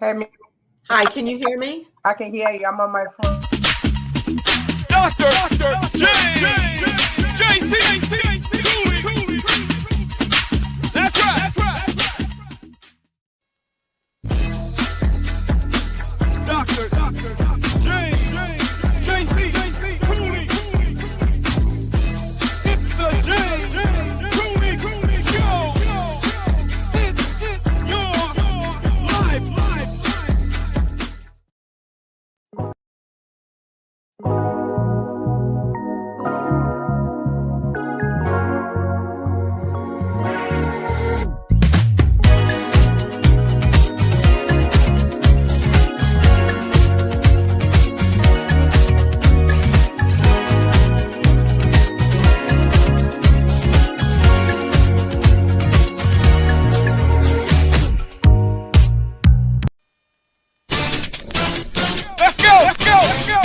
Hey, me. Hi, can you hear me? I can hear you. I'm on my phone. Dr. JC. That's right. Dr. JC Cooley. It's the J. Cooley Show. It's your life. Let's go.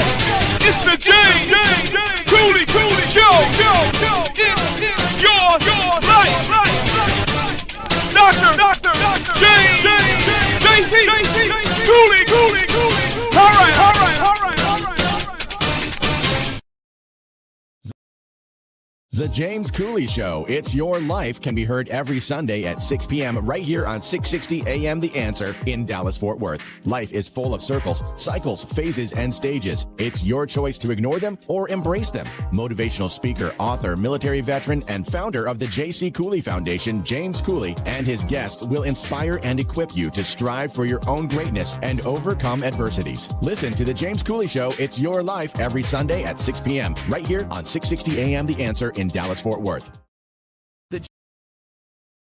It's the J. Cooley Show. It's your life. Dr. JC Cooley. All right. The James Cooley Show, It's Your Life, can be heard every Sunday at 6 p.m. right here on 660 AM The Answer in Dallas-Fort Worth. Life is full of circles, cycles, phases, and stages. It's your choice to ignore them or embrace them. Motivational speaker, author, military veteran, and founder of the J.C. Cooley Foundation, James Cooley, and his guests will inspire and equip you to strive for your own greatness and overcome adversities. Listen to The James Cooley Show, It's Your Life, every Sunday at 6 p.m. right here on 660 AM The Answer in Dallas-Fort Worth.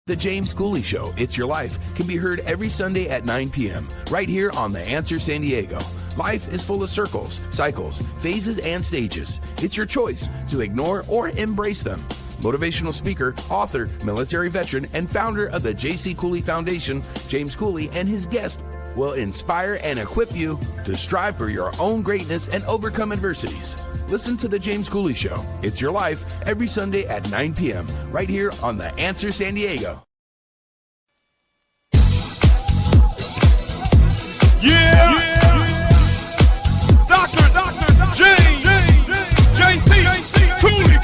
The James Cooley Show, It's Your Life, can be heard every Sunday at 9 p.m. right here on The Answer San Diego. Life is full of circles, cycles, phases, and stages. It's your choice to ignore or embrace them. Motivational speaker, author, military veteran, and founder of the J.C. Cooley Foundation, James Cooley, and his guest will inspire and equip you to strive for your own greatness and overcome adversities. Listen to The James Cooley Show, It's Your Life, every Sunday at 9 p.m. right here on The Answer San Diego. Yeah. Dr. JC Cooley.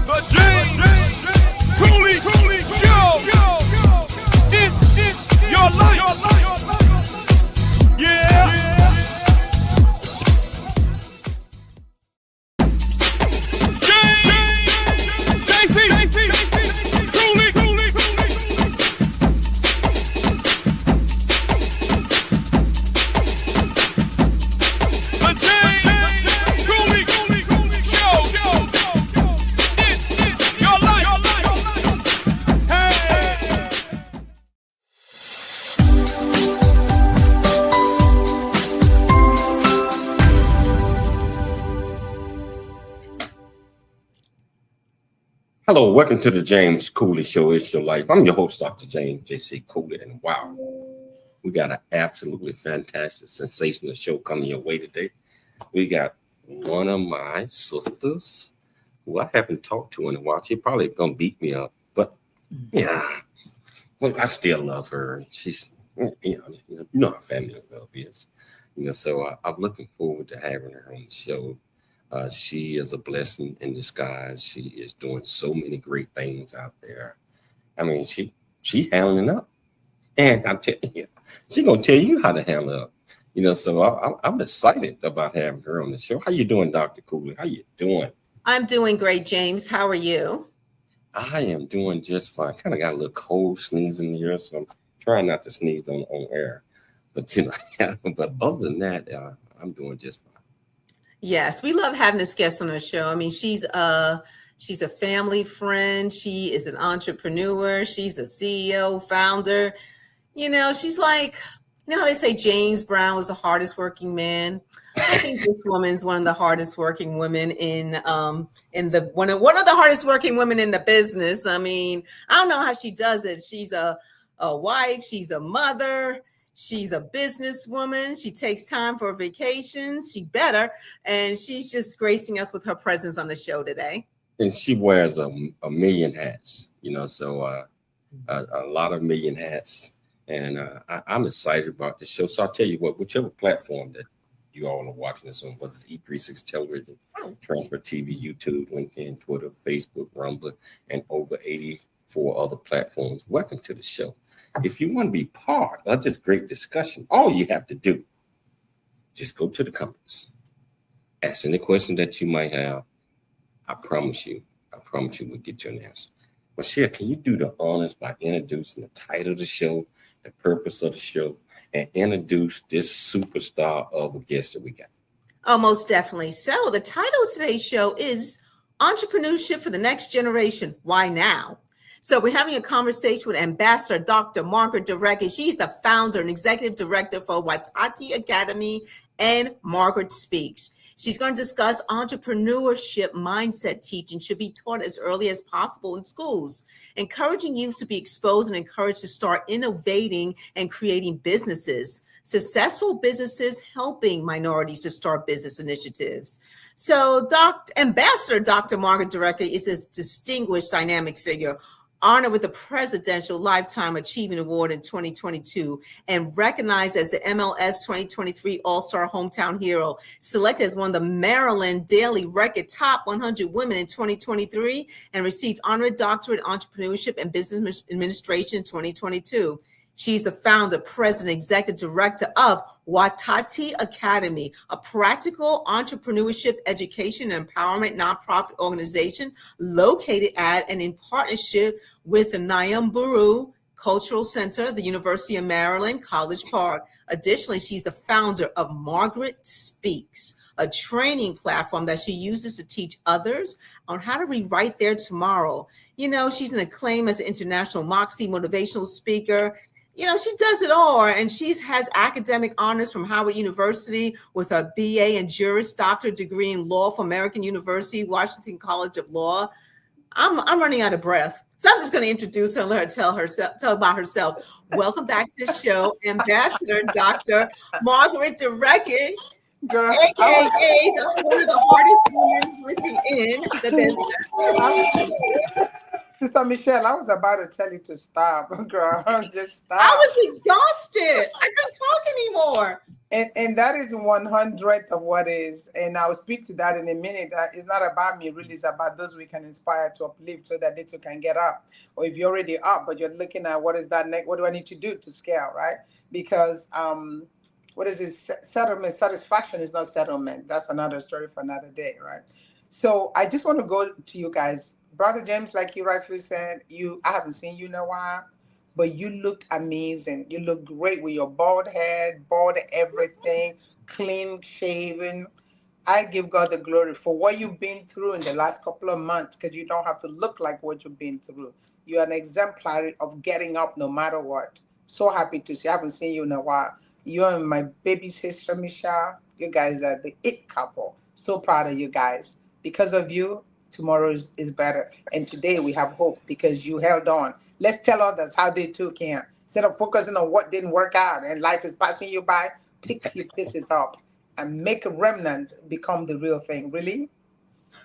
The J. Cooley Show. It's your life. Yeah. Hello, welcome to the James Cooley Show, It's Your Life. I'm your host, Dr. James J.C. Cooley, and wow, we got an absolutely fantastic, sensational show coming your way today. We got one of my sisters who I haven't talked to in a while. She's probably going to beat me up, but yeah, well, I still love her. She's, you know how family love is. So I'm looking forward to having her on the show. She is a blessing in disguise. She is doing so many great things out there. I mean, she handling up, and I'm telling you, she's gonna tell you how to handle up. So I'm excited about having her on the show. How you doing, Dr. Cooley? How you doing? I'm doing great, James. How are you? I am doing just fine. Kind of got a little cold sneeze in the ear, so I'm trying not to sneeze on air. But but other than that, I'm doing just fine. Yes, we love having this guest on our show. I mean, she's a family friend. She is an entrepreneur. She's a CEO, founder. She's like, how they say James Brown was the hardest working man. I think this woman's one of the hardest working women one of the hardest working women in the business. I mean, I don't know how she does it. She's a wife. She's a mother. She's a businesswoman. She takes time for vacations. She better. And she's just gracing us with her presence on the show today. And she wears a million hats, so a lot of million hats. And I'm excited about the show. So I'll tell you what, whichever platform that you all are watching this on, whether it's E36 Television, Transfer TV, YouTube, LinkedIn, Twitter, Facebook, Rumble, and over 84 other platforms, welcome to the show. If you want to be part of this great discussion, all you have to do, just go to the comments, ask any question that you might have. I promise you we'll get you an answer. Michelle, can you do the honors by introducing the title of the show, the purpose of the show, and introduce this superstar of a guest that we got? Oh, most definitely. So the title of today's show is Entrepreneurship for the Next Generation. Why now? So we're having a conversation with Ambassador Dr. Margaret Dureke. She's the founder and executive director for WETATi Academy and Margaret Speaks. She's going to discuss entrepreneurship mindset teaching should be taught as early as possible in schools, encouraging youth to be exposed and encouraged to start innovating and creating businesses, successful businesses helping minorities to start business initiatives. So Ambassador Dr. Margaret Dureke is this distinguished dynamic figure, honored with the Presidential Lifetime Achievement Award in 2022 and recognized as the MLS 2023 All-Star Hometown Hero, selected as one of the Maryland Daily Record Top 100 Women in 2023, and received Honorary Doctorate in Entrepreneurship and Business Administration in 2022. She's the founder, president, executive director of WETATi Academy, a practical entrepreneurship education and empowerment nonprofit organization located at and in partnership with the Nyumburu Cultural Center, the University of Maryland, College Park. Additionally, she's the founder of Margaret Speaks, a training platform that she uses to teach others on how to rewrite their tomorrow. You know, she's an acclaimed as an international moxie motivational speaker. You know, she does it all, and she has academic honors from Howard University with a BA and Juris Doctorate Degree in law from American University, Washington College of Law. I'm running out of breath, so I'm just going to introduce her and let her tell about herself. Welcome back to the show, Ambassador Dr. Margaret Dureke, Girl, aka one of the hardest women living in the business. Sister Michelle, I was about to tell you to stop, girl. Just stop. I was exhausted. I couldn't talk anymore. And that is 100th of what is. And I'll speak to that in a minute. It's not about me, really. It's about those we can inspire to uplift so that they too can get up. Or if you're already up, but you're looking at what is that next, what do I need to do to scale, right? Because what is it? Settlement, satisfaction is not settlement. That's another story for another day, right? So I just want to go to you guys. Brother James, like you rightfully said, I haven't seen you in a while, but you look amazing. You look great with your bald head, bald everything, clean shaven. I give God the glory for what you've been through in the last couple of months, because you don't have to look like what you've been through. You're an exemplary of getting up no matter what. So happy to see. I haven't seen you in a while. You and my baby sister, Michelle, you guys are the it couple. So proud of you guys. Because of you, tomorrow is better. And today we have hope because you held on. Let's tell others how they too can. Instead of focusing on what didn't work out and life is passing you by, pick your pieces up and make a remnant become the real thing. Really?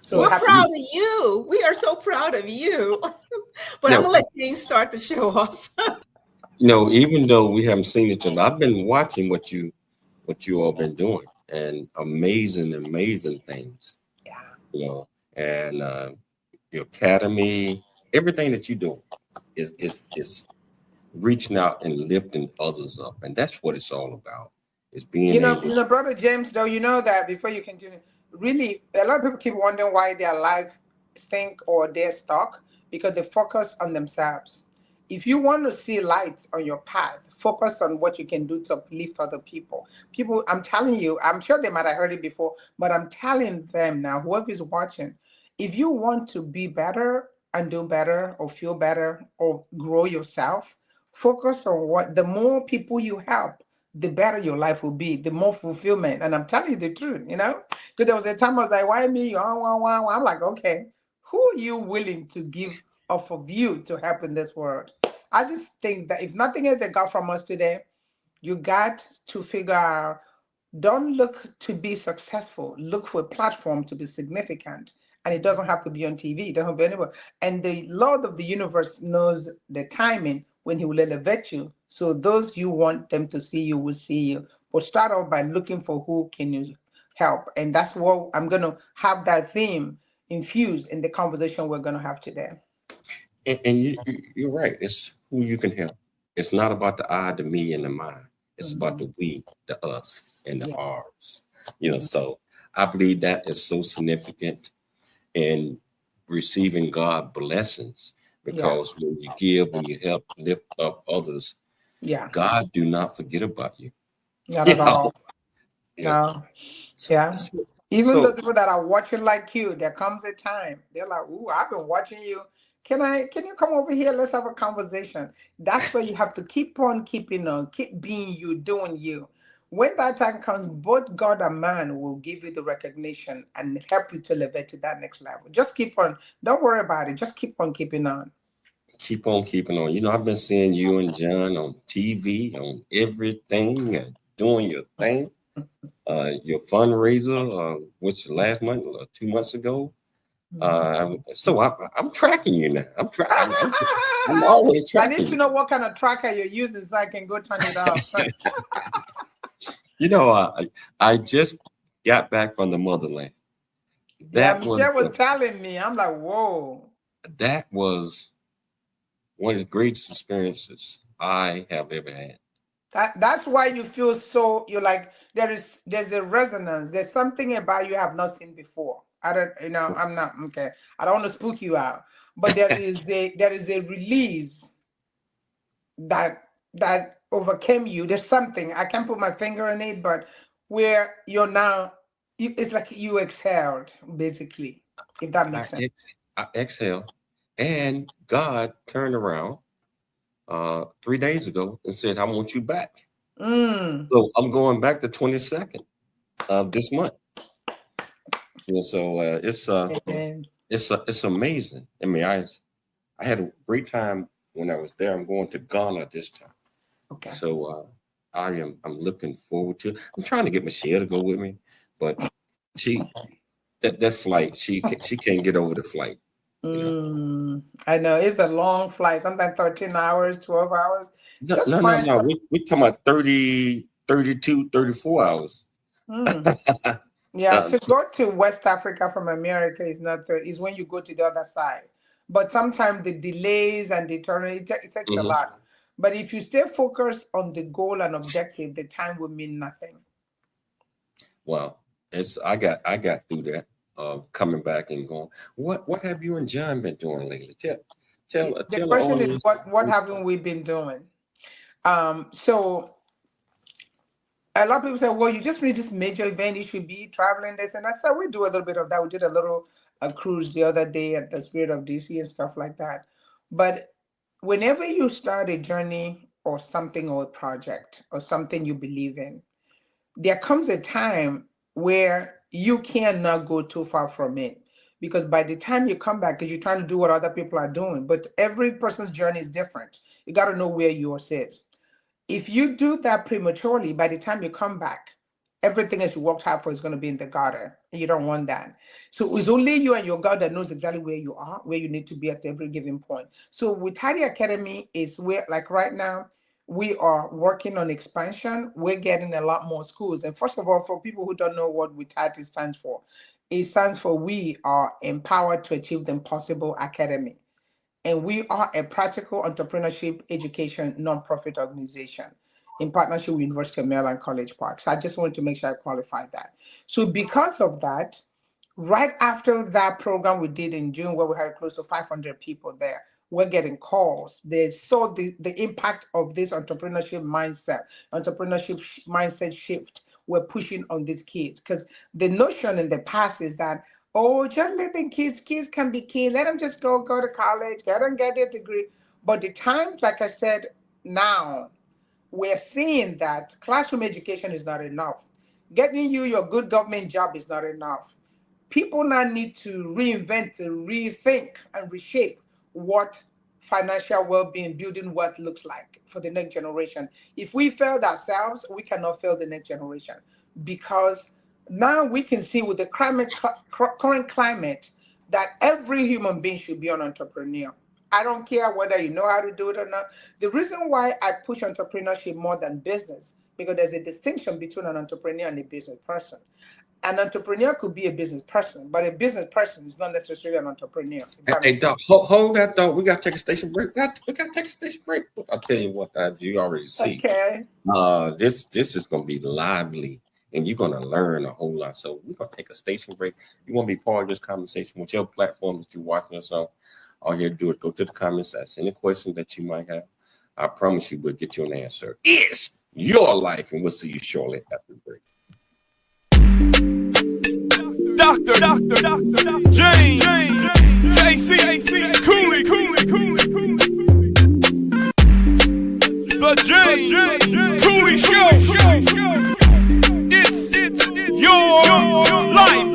So we're proud of you. We are so proud of you. But I'm going to let James start the show off. You know, even though we haven't seen each other, I've been watching what you all been doing, and amazing things. Yeah. You know, and your academy, everything that you do is reaching out and lifting others up, and that's what it's all about. Is being you know, Brother James, though, you know that before you continue, really, a lot of people keep wondering why their life stink or they're stuck because they focus on themselves. If you want to see lights on your path, focus on what you can do to uplift other people. People, I'm telling you, I'm sure they might have heard it before, but I'm telling them now, whoever is watching, if you want to be better and do better or feel better or grow yourself, focus on what the more people you help, the better your life will be, the more fulfillment. And I'm telling you the truth, you know, because there was a time I was like, why me? I'm like, okay, who are you willing to give off of you to help in this world? I just think that if nothing else they got from us today, you got to figure out, don't look to be successful, look for a platform to be significant. And it doesn't have to be on TV, it doesn't be anywhere. And the Lord of the universe knows the timing when he will elevate you So those you want them to see you will see you. But start off by looking for who can you help. And that's what I'm going to have that theme infused in the conversation we're going to have today. And you're right. It's who you can help. It's not about the I, the me, and the mine. It's about the we, the us, and the ours. So I believe that is so significant in receiving God blessings, because when you give, when you help lift up others, God do not forget about you. Not at all. Yeah. No. Yeah. Even those people that are watching like you, there comes a time they're like, "Ooh, I've been watching you. Can you come over here? Let's have a conversation." That's where you have to keep on keeping on, keep being you, doing you. When that time comes, both God and man will give you the recognition and help you to elevate to that next level. Just keep on. Don't worry about it. Just keep on keeping on. Keep on keeping on. I've been seeing you and John on TV, on everything, and doing your thing. Your fundraiser, which last month or 2 months ago. So I'm tracking you now. I'm always tracking. I need to know what kind of tracker you're using so I can go turn it off. I just got back from the motherland. Michelle was telling me. I'm like, whoa. That was one of the greatest experiences I have ever had. That's why you feel so. You're like there's a resonance. There's something about you have not seen before. I'm not okay. I don't want to spook you out, but there is a release that overcame you. There's something I can't put my finger on it, but where you're now, it's like you exhaled, basically. If that makes sense. I exhaled, and God turned around 3 days ago and said, "I want you back." So I'm going back the 22nd of this month. So it's amazing. I mean, I had a great time when I was there. I'm going to Ghana this time. Okay. So I'm looking forward to it. I'm trying to get Michelle to go with me, but that flight, she can't get over the flight. I know it's a long flight, sometimes 13 hours, 12 hours. No. We're talking about 30, 32, 34 hours. Yeah, to go to West Africa from America is when you go to the other side. But sometimes the delays and the turn, it takes a lot. But if you stay focused on the goal and objective, the time will mean nothing. Well, I got through that. Coming back and going, what have you and John been doing lately? Tell the question is what haven't we been doing? So a lot of people say, well, you just need this major event, you should be traveling this. And I said, we do a little bit of that. We did a little cruise the other day at the Spirit of DC and stuff like that. But whenever you start a journey or something or a project or something you believe in, there comes a time where you cannot go too far from it, because by the time you come back, because you're trying to do what other people are doing, but every person's journey is different. You got to know where yours is. If you do that prematurely, by the time you come back, everything that you worked hard for is going to be in the gutter, and you don't want that. So it's only you and your God that knows exactly where you are, where you need to be at every given point. So WETATi Academy is where, like right now, we are working on expansion. We're getting a lot more schools. And first of all, for people who don't know what WETATi stands for, it stands for We Are Empowered to Achieve the Impossible Academy. And we are a practical entrepreneurship education nonprofit organization in partnership with University of Maryland College Park. So I just wanted to make sure I qualified that. So because of that, right after that program we did in June, where we had close to 500 people there, we're getting calls. They saw the impact of this entrepreneurship mindset shift we're pushing on these kids. Because the notion in the past is that, oh, just let the kids can be kids. Let them just go to college, get their degree. But the times, like I said, now we're seeing that classroom education is not enough. Getting you your good government job is not enough. People now need to reinvent, rethink, and reshape what financial well-being, building wealth looks like for the next generation. If we failed ourselves, we cannot fail the next generation, because now we can see with the current climate that every human being should be an entrepreneur. I don't care whether you know how to do it or not. The reason why I push entrepreneurship more than business, because there's a distinction between an entrepreneur and a business person. An entrepreneur could be a business person, but a business person is not necessarily an entrepreneur. Hey, Doc, hold that, Doc. We got to take a station break. We got to take a station break. I'll tell you what, you already see. Okay. This is going to be lively, and you're going to learn a whole lot. So we're going to take a station break. You want to be part of this conversation with your platform that you're watching us on. All you have to do is go to the comments, ask any questions that you might have. I promise you we'll get you an answer. It's your life, and we'll see you shortly after the break. Doctor James JC Cooley. The James Cooley Show. It's your life.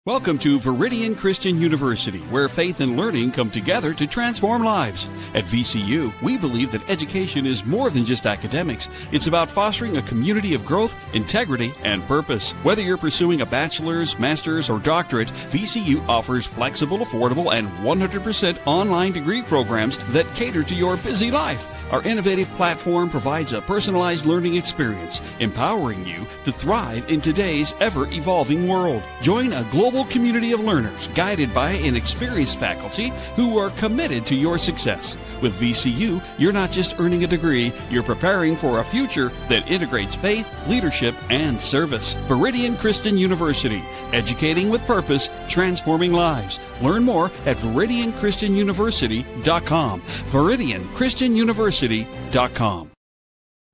Welcome to Viridian Christian University, where faith and learning come together to transform lives. At VCU, we believe that education is more than just academics. It's about fostering a community of growth, integrity, and purpose. Whether you're pursuing a bachelor's, master's, or doctorate, VCU offers flexible, affordable, and 100% online degree programs that cater to your busy life. Our innovative platform provides a personalized learning experience, empowering you to thrive in today's ever-evolving world. Join a global community of learners guided by an experienced faculty who are committed to your success. With VCU, you're not just earning a degree, you're preparing for a future that integrates faith, leadership, and service. Viridian Christian University, educating with purpose, transforming lives. Learn more at ViridianChristianUniversity.com. ViridianChristianUniversity.com.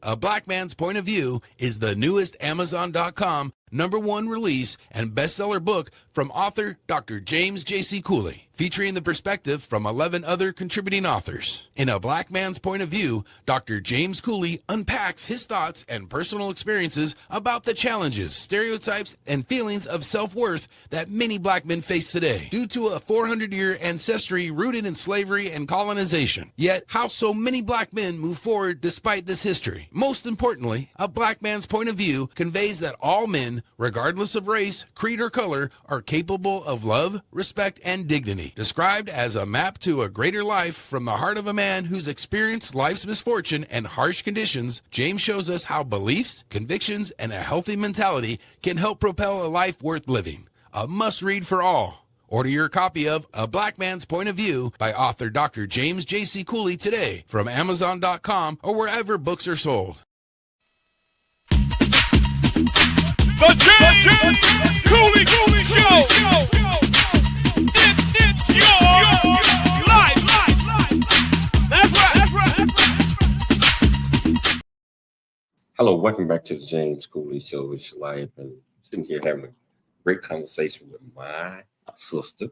A Black Man's Point of View is the newest Amazon.com #1 release and bestseller book from author Dr. James J.C. Cooley, featuring the perspective from 11 other contributing authors. In A Black Man's Point of View, Dr. James Cooley unpacks his thoughts and personal experiences about the challenges, stereotypes, and feelings of self-worth that many black men face today due to a 400-year ancestry rooted in slavery and colonization. Yet, how so many black men move forward despite this history. Most importantly, A Black Man's Point of View conveys that all men, regardless of race, creed, or color, are capable of love, respect, and dignity. Described as a map to a greater life from the heart of a man who's experienced life's misfortune and harsh conditions, James shows us how beliefs, convictions, and a healthy mentality can help propel a life worth living. A must-read for all. Order your copy of A Black Man's Point of View by author Dr. James J.C. Cooley today from Amazon.com or wherever books are sold. The James Cooley Show. It's your life. That's right. Hello, welcome back to the James Cooley Show. It's your life, and sitting here having a great conversation with my sister,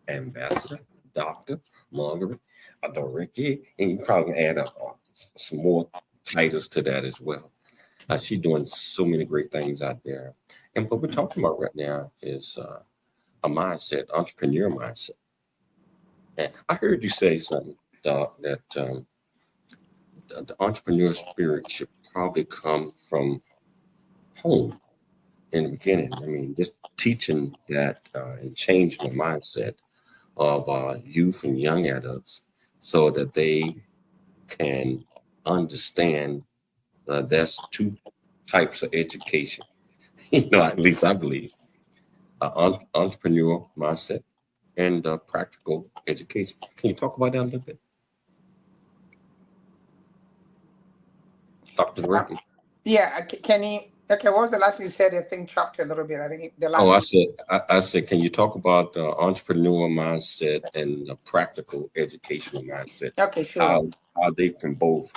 Ambassador Dr. Margaret Dureke, and you probably can add some more titles to that as well. She's doing so many great things out there. And what we're talking about right now is a mindset, entrepreneurial mindset. And I heard you say something, Doc, that the entrepreneur spirit should probably come from home in the beginning. I mean, just teaching that and changing the mindset of youth and young adults so that they can understand there's two types of education. At least I believe entrepreneurial mindset and practical education. Can you talk about that a little bit, Dr. Dureke? Yeah, can you? Okay, what was the last thing you said? I think chopped a little bit. I think the last. Oh, I said, can you talk about the entrepreneurial mindset and the practical educational mindset? Okay, sure. How they can both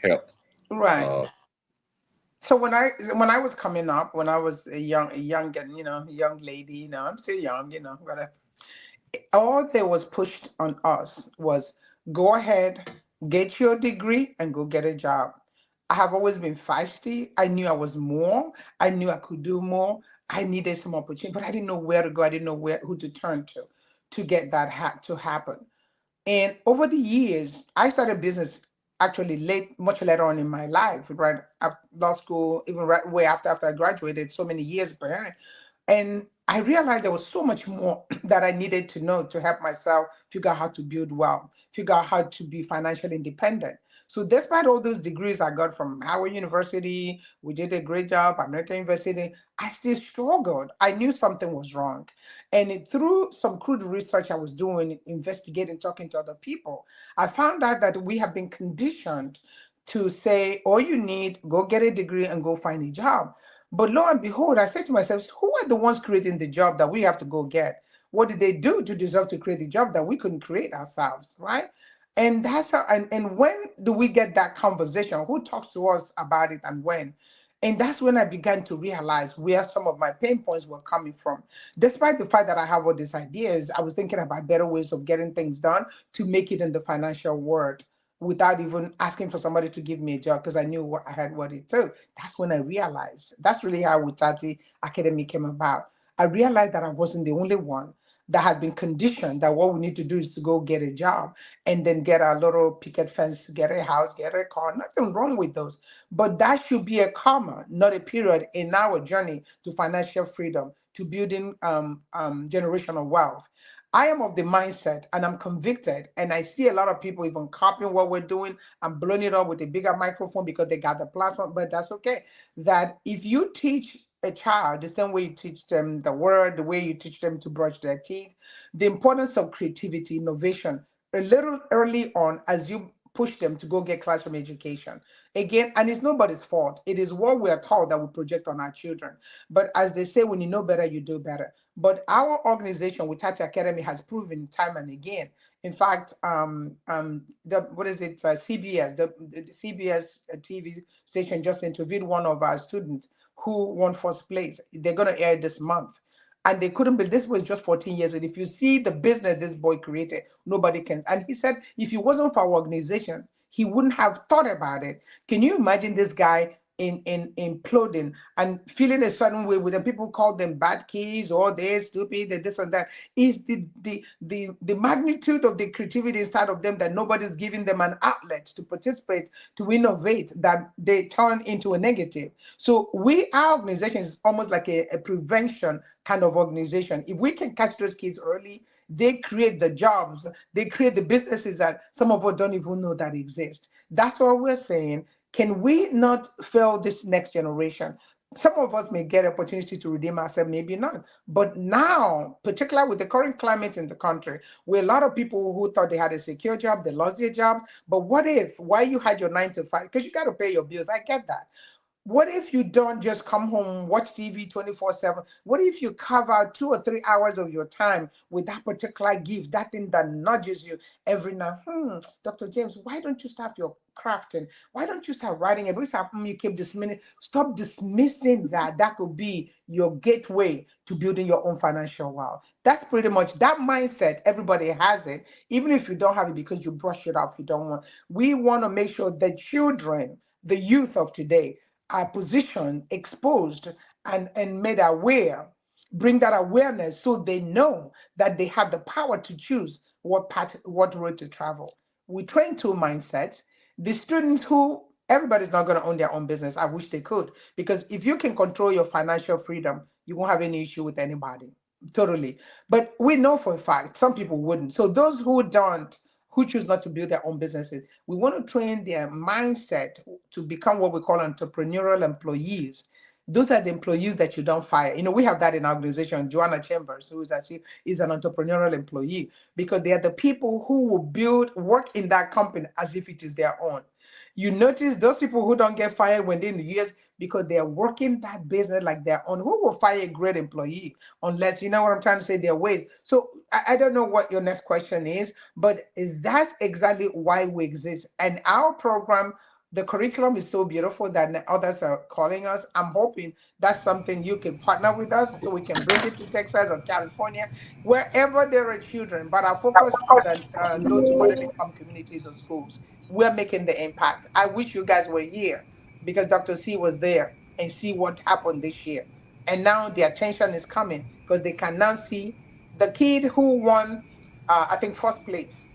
help. Right. So when I was coming up, when I was a young lady, I'm still young, whatever. All that was pushed on us was go ahead, get your degree, and go get a job. I have always been feisty. I knew I was more. I knew I could do more. I needed some opportunity, but I didn't know where to go. I didn't know who to turn to get that to happen. And over the years, I started business actually much later on in my life, right after law school, even right way after I graduated, so many years behind. And I realized there was so much more that I needed to know to help myself figure out how to build wealth, figure out how to be financially independent. So despite all those degrees I got from Howard University, we did a great job, American University, I still struggled. I knew something was wrong. And through some crude research I was doing, investigating, talking to other people, I found out that we have been conditioned to say, all you need, go get a degree and go find a job. But lo and behold, I said to myself, who are the ones creating the job that we have to go get? What did they do to deserve to create the job that we couldn't create ourselves, right? And that's how, and when do we get that conversation? Who talks to us about it and when? And that's when I began to realize where some of my pain points were coming from. Despite the fact that I have all these ideas, I was thinking about better ways of getting things done to make it in the financial world without even asking for somebody to give me a job because I knew what I had what it took. That's when I realized. That's really how WETATi Academy came about. I realized that I wasn't the only one that had been conditioned that what we need to do is to go get a job and then get a little picket fence, get a house, get a car. Nothing wrong with those. But that should be a comma, not a period in our journey to financial freedom, to building generational wealth. I am of the mindset and I'm convicted, and I see a lot of people even copying what we're doing and blowing it up with a bigger microphone because they got the platform, but that's okay. That if you teach a child the same way you teach them the word, the way you teach them to brush their teeth, the importance of creativity, innovation, a little early on as you push them to go get classroom education. Again, and it's nobody's fault. It is what we are taught that we project on our children. But as they say, when you know better, you do better. But our organization, WETATi Academy, has proven time and again. In fact, what is it? CBS, the CBS TV station just interviewed one of our students who won first place. They're going to air this month. And they couldn't believe this was just 14 years. And if you see the business this boy created, nobody can. And he said, if it wasn't for our organization, he wouldn't have thought about it. Can you imagine this guy in imploding and feeling a certain way with them? People call them bad kids or they're stupid and this and that. Is the magnitude of the creativity inside of them that nobody's giving them an outlet to participate, to innovate, that they turn into a negative. So our organization is almost like a prevention kind of organization. If we can catch those kids early, they create the jobs, they create the businesses that some of us don't even know that exist. That's what we're saying. Can we not fail this next generation? Some of us may get opportunity to redeem ourselves, maybe not. But now, particularly with the current climate in the country, where a lot of people who thought they had a secure job, they lost their jobs. But what if, why you had your 9 to 5? Because you got to pay your bills. I get that. What if you don't just come home, watch TV 24/7? What if you carve out 2 or 3 hours of your time with that particular gift, that thing that nudges you every now? Dr. James, why don't you start your crafting? Why don't you start writing it? You keep dismissing. Stop dismissing that. That could be your gateway to building your own financial wealth. That's pretty much that mindset. Everybody has it, even if you don't have it because you brush it off. You don't want. We want to make sure the children, the youth of today, are positioned, exposed, and made aware, bring that awareness so they know that they have the power to choose what road to travel. We train two mindsets. The students who, everybody's not going to own their own business. I wish they could, because if you can control your financial freedom, you won't have any issue with anybody. Totally. But we know for a fact, some people wouldn't. So those who don't, who choose not to build their own businesses, we want to train their mindset to become what we call entrepreneurial employees. Those are the employees that you don't fire. We have that in our organization. Joanna Chambers, who is an entrepreneurial employee, because they are the people who will work in that company as if it is their own. You notice those people who don't get fired when they're in the years, because they are working that business like their own. Who will fire a great employee unless, you know what I'm trying to say, their ways? So I don't know what your next question is, but that's exactly why we exist. And our program, the curriculum is so beautiful that others are calling us. I'm hoping that's something you can partner with us so we can bring it to Texas or California, wherever there are children. But our focus is on low to moderate income communities or schools. We're making the impact. I wish you guys were here, because Dr. C was there, and see what happened this year. And now the attention is coming because they can now see the kid who won, I think, first place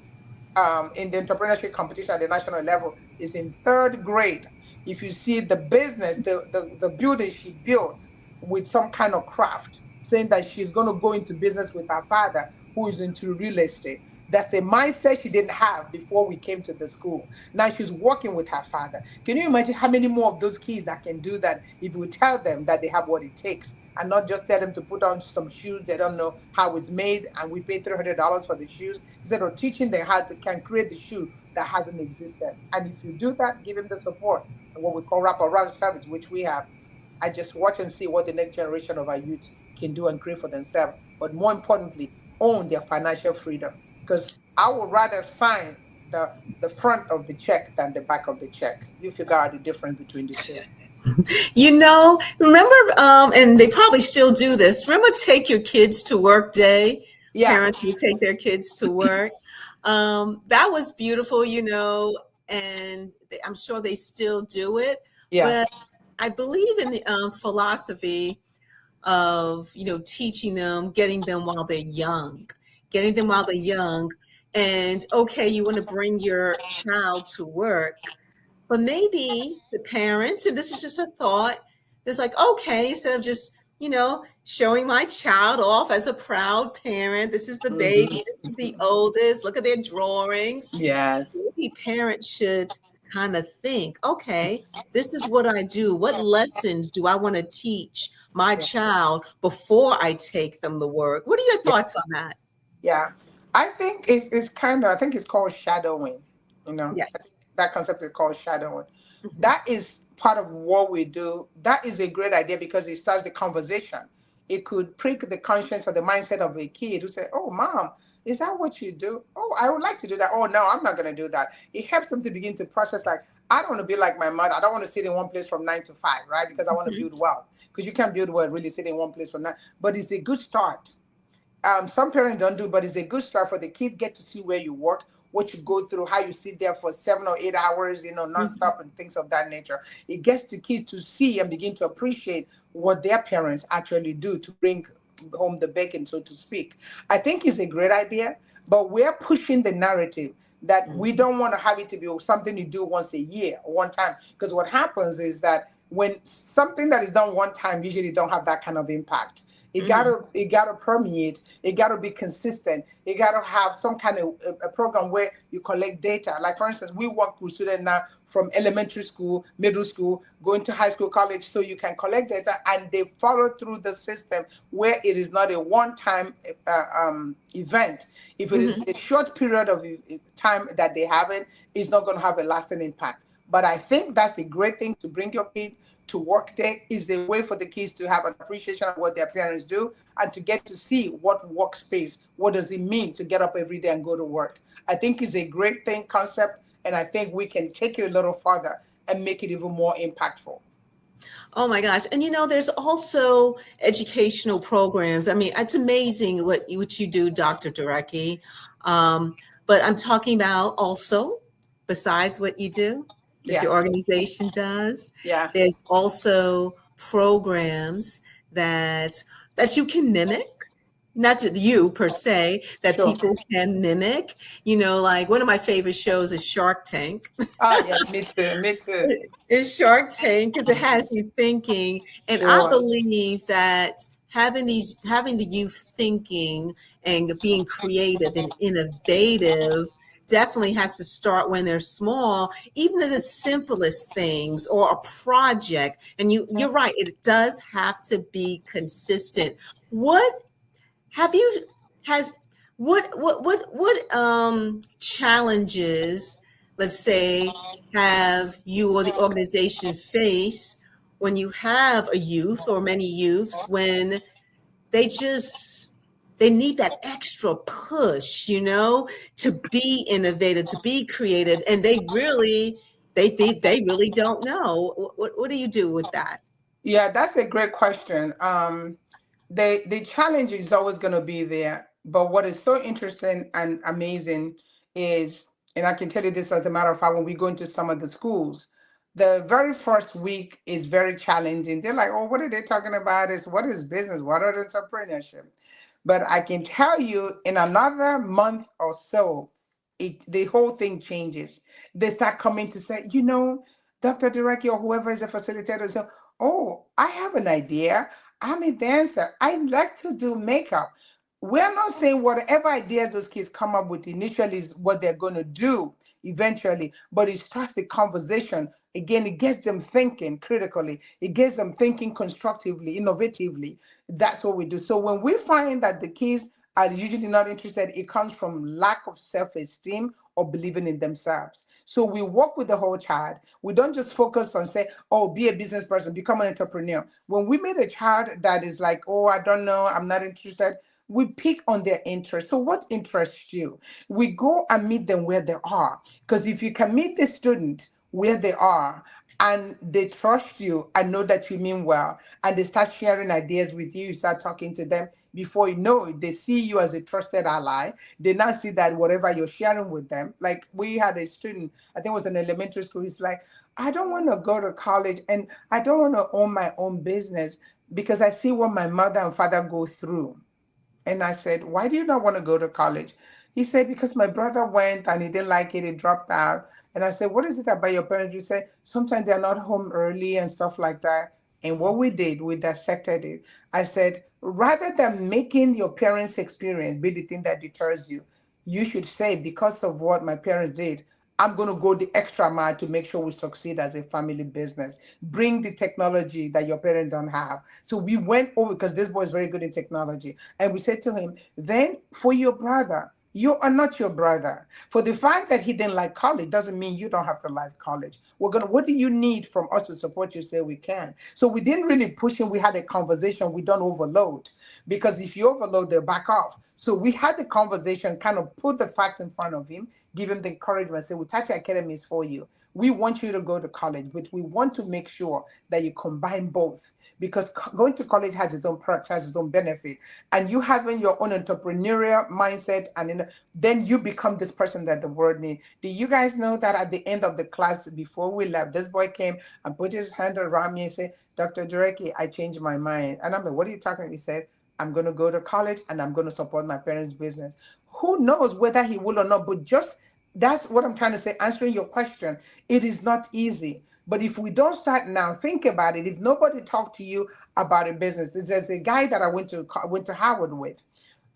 in the entrepreneurship competition at the national level is in 3rd grade. If you see the business, the building she built with some kind of craft, saying that she's going to go into business with her father, who is into real estate. That's a mindset she didn't have before we came to the school. Now she's working with her father. Can you imagine how many more of those kids that can do that if we tell them that they have what it takes, and not just tell them to put on some shoes they don't know how it's made and we pay $300 for the shoes, instead of teaching them how they can create the shoe that hasn't existed. And if you do that, give them the support and what we call wraparound service, which we have. I just watch and see what the next generation of our youth can do and create for themselves. But more importantly, own their financial freedom. Because I would rather sign the front of the check than the back of the check. You figure out the difference between the two. Remember, and they probably still do this. Remember, take your kids to work day. Yeah. Parents would take their kids to work. That was beautiful, and I'm sure they still do it. Yeah. But I believe in the philosophy of, teaching them, getting them while they're young. And okay, you want to bring your child to work, but maybe the parents, and this is just a thought, it's like, okay, instead of just, showing my child off as a proud parent, this is the baby, this is the oldest, look at their drawings. Yes. Maybe parents should kind of think, okay, this is what I do. What lessons do I want to teach my child before I take them to work? What are your thoughts on that? Yeah. I think it's I think it's called shadowing, Yes. That concept is called shadowing. Mm-hmm. That is part of what we do. That is a great idea because it starts the conversation. It could prick the conscience or the mindset of a kid who say, oh, mom, is that what you do? Oh, I would like to do that. Oh, no, I'm not going to do that. It helps them to begin to process, like, I don't want to be like my mother. I don't want to sit in one place from 9 to 5, right? Because I want to build wealth. Because you can't build wealth really sitting in one place from 9. But it's a good start. Some parents don't do, but it's a good start for the kids. Get to see where you work, what you go through, how you sit there for 7 or 8 hours, nonstop and things of that nature. It gets the kids to see and begin to appreciate what their parents actually do to bring home the bacon, so to speak. I think it's a great idea, but we're pushing the narrative that we don't want to have it to be something you do once a year or one time. Because what happens is that when something that is done one time usually don't have that kind of impact. It gotta permeate. It gotta be consistent. It gotta have some kind of a program where you collect data. Like for instance, we work with students now from elementary school, middle school, going to high school, college, so you can collect data and they follow through the system where it is not a one-time event. If it is a short period of time that they have it, it's not going to have a lasting impact. But I think that's a great thing to bring your kids to work day. Is a way for the kids to have an appreciation of what their parents do and to get to see what workspace, what does it mean to get up every day and go to work. I think it's a great concept, and I think we can take it a little further and make it even more impactful. Oh my gosh. And there's also educational programs. I mean, it's amazing what you do, Dr. Dureke. But I'm talking about also, besides what you do, that your organization does. Yeah. There's also programs that you can mimic, not to you per se, that people can mimic. Like one of my favorite shows is Shark Tank. Oh yeah, me too. It's Shark Tank because it has you thinking. And I believe that having the youth thinking and being creative and innovative definitely has to start when they're small, even the simplest things or a project. And you're right, it does have to be consistent. What challenges, let's say, have you or the organization face when you have a youth or many youths when they need that extra push, to be innovative, to be creative, and they really don't know. What do you do with that? Yeah, that's a great question. The challenge is always going to be there, but what is so interesting and amazing is, and I can tell you this as a matter of fact, when we go into some of the schools, the very first week is very challenging. They're like, oh, what are they talking about? What is business? What are entrepreneurship? But I can tell you in another month or so, the whole thing changes. They start coming to say, Dr. Dureke or whoever is a facilitator, say, oh, I have an idea. I'm a dancer. I like to do makeup. We're not saying whatever ideas those kids come up with initially is what they're going to do eventually, but it starts the conversation. Again, it gets them thinking critically. It gets them thinking constructively, innovatively. That's what we do. So when we find that the kids are usually not interested, it comes from lack of self-esteem or believing in themselves. So we work with the whole child. We don't just focus on say, oh, be a business person, become an entrepreneur. When we meet a child that is like, oh, I don't know, I'm not interested, we pick on their interest. So what interests you? We go and meet them where they are. Because if you can meet the student where they are and they trust you and know that you mean well, and they start sharing ideas with you, you start talking to them, before you know it, they see you as a trusted ally. They now see that whatever you're sharing with them, like we had a student, I think it was in elementary school, he's like, I don't want to go to college and I don't want to own my own business because I see what my mother and father go through. And I said, why do you not want to go to college? He said, because my brother went and he didn't like it, he dropped out. And I said, what is it about your parents? You said, sometimes they're not home early and stuff like that. And what we did, we dissected it. I said, rather than making your parents' experience be the thing that deters you, you should say, because of what my parents did, I'm going to go the extra mile to make sure we succeed as a family business. Bring the technology that your parents don't have. So we went over, because this boy is very good in technology. And we said to him, then for your brother, you are not your brother. For the fact that he didn't like college doesn't mean you don't have to like college. What do you need from us to support you? Say we can. So we didn't really push him. We had a conversation. We don't overload, because if you overload, they'll back off. So we had the conversation, kind of put the facts in front of him, give him the encouragement, say, WETATi Academy is for you. We want you to go to college, but we want to make sure that you combine both, because going to college has its own perks, has its own benefit. And you having your own entrepreneurial mindset, and then you become this person that the world needs. Do you guys know that at the end of the class, before we left, this boy came and put his hand around me and said, Dr. Dureke, I changed my mind. And I'm like, what are you talking about? He said, I'm going to go to college and I'm going to support my parents' business. Who knows whether he will or not, but just that's what I'm trying to say, answering your question. It is not easy. But if we don't start now, think about it. If nobody talked to you about a business, there's a guy that I went to Harvard with.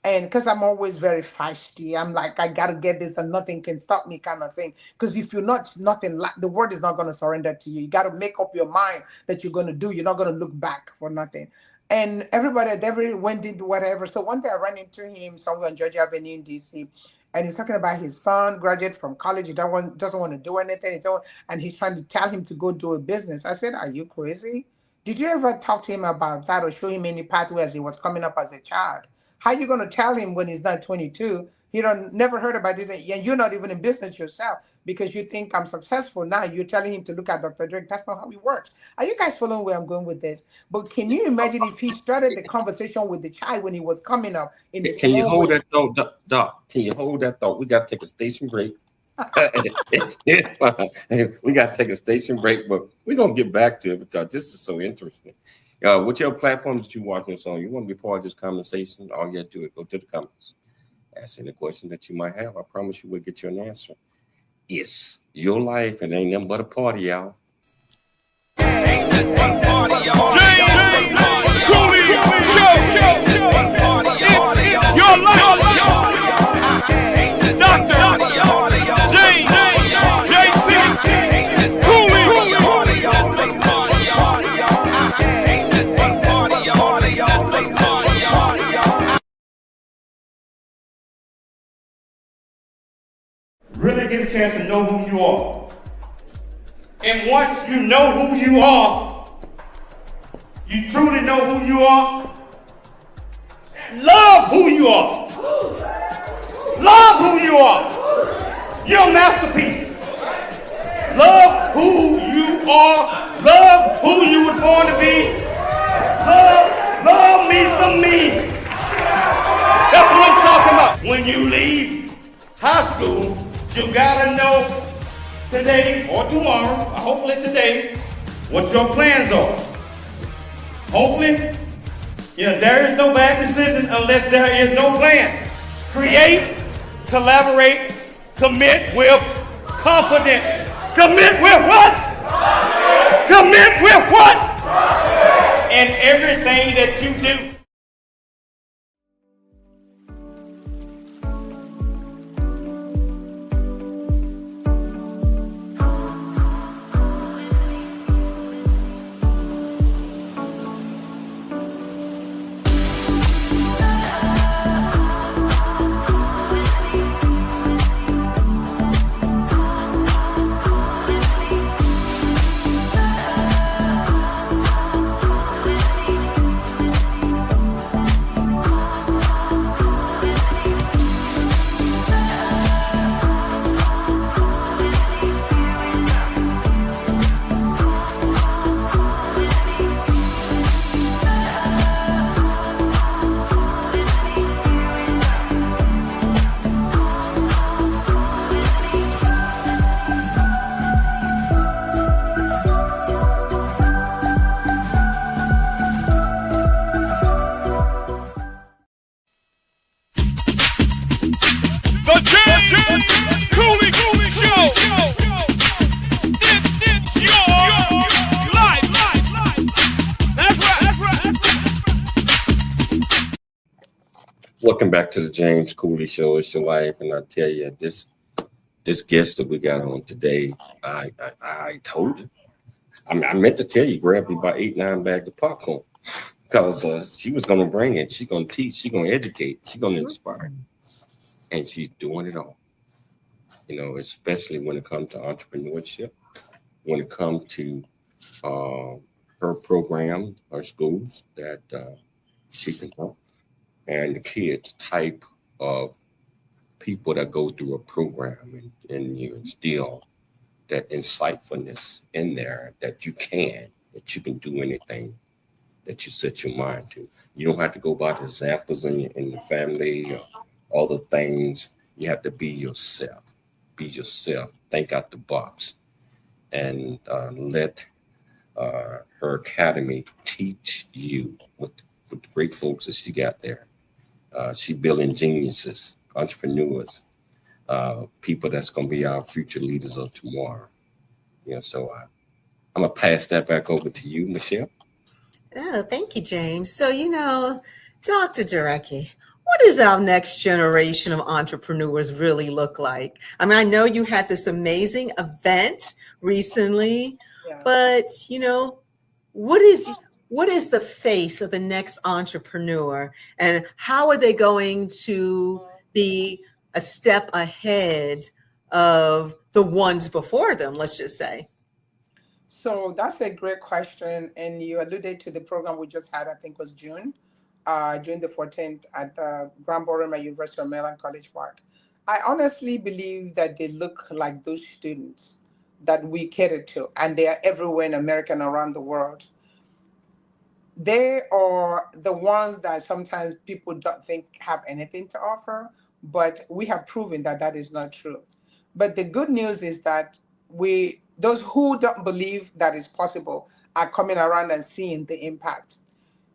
And because I'm always very feisty, I'm like, I got to get this and nothing can stop me kind of thing. Because if you're not, the world is not going to surrender to you. You got to make up your mind that you're going to do. You're not going to look back for nothing. And everybody went into whatever. So one day I ran into him somewhere on Georgia Avenue in DC. And he was talking about his son, graduated from college. He doesn't want to do anything. And he's trying to tell him to go do a business. I said, are you crazy? Did you ever talk to him about that or show him any pathway as he was coming up as a child? How are you going to tell him when he's not 22? He never heard about this, and you're not even in business yourself because you think I'm successful now. You're telling him to look at Dr. Dureke. That's not how it works. Are you guys following where I'm going with this? But can you imagine if he started the conversation with the child when he was coming up? Can you hold that thought, Doc? Can you hold that thought? We got to take a station break. We got to take a station break, but we're going to get back to it because this is so interesting. Whichever platform that you're watching this on, you want to be part of this conversation, all you have to do is go to the comments. Ask any question that you might have. I promise you we'll get you an answer. It's your life and ain't nothing but a party, y'all. Ain't nothing but a party, y'all. Cooley Show. It's your life. Dr. James JC Cooley. Really get a chance to know who you are. And once you know who you are, you truly know who you are, love who you are. Love who you are. You're a masterpiece. Love who you are. Love who you were born to be. Love me some me. That's what I'm talking about. When you leave high school, you gotta know today or tomorrow, hopefully today, what your plans are. Hopefully, there is no bad decision unless there is no plan. Create, collaborate, commit with confidence. Commit with what? Commit with what? in everything that you do. The James Cooley Show. It's your life. That's right. Welcome back to the James Cooley Show. It's your life, and I tell you, this guest that we got on today, I told you. I meant to tell you, grab me about 8-9 bags of popcorn, because she was going to bring it. She's going to teach. She's going to educate. She's going to inspire. And she's doing it all, especially when it comes to entrepreneurship, when it comes to her program, her schools that she can help, and the kids, type of people that go through a program, and you instill that insightfulness in there that you can do anything that you set your mind to. You don't have to go by the examples in the family or all the things. You have to be yourself. Be yourself. Think out the box, and let her academy teach you with the great folks that she got there. She building geniuses, entrepreneurs, people that's going to be our future leaders of tomorrow. So I'm gonna pass that back over to you, Michelle. Oh, thank you, James. So, Dr. Dureke, what does our next generation of entrepreneurs really look like? I mean, I know you had this amazing event recently, but what is the face of the next entrepreneur, and how are they going to be a step ahead of the ones before them, let's just say? So that's a great question. And you alluded to the program we just had, I think was June the 14th at the Grand Ballroom at University of Maryland, College Park. I honestly believe that they look like those students that we cater to, and they are everywhere in America and around the world. They are the ones that sometimes people don't think have anything to offer, but we have proven that that is not true. But the good news is that those who don't believe that it's possible are coming around and seeing the impact.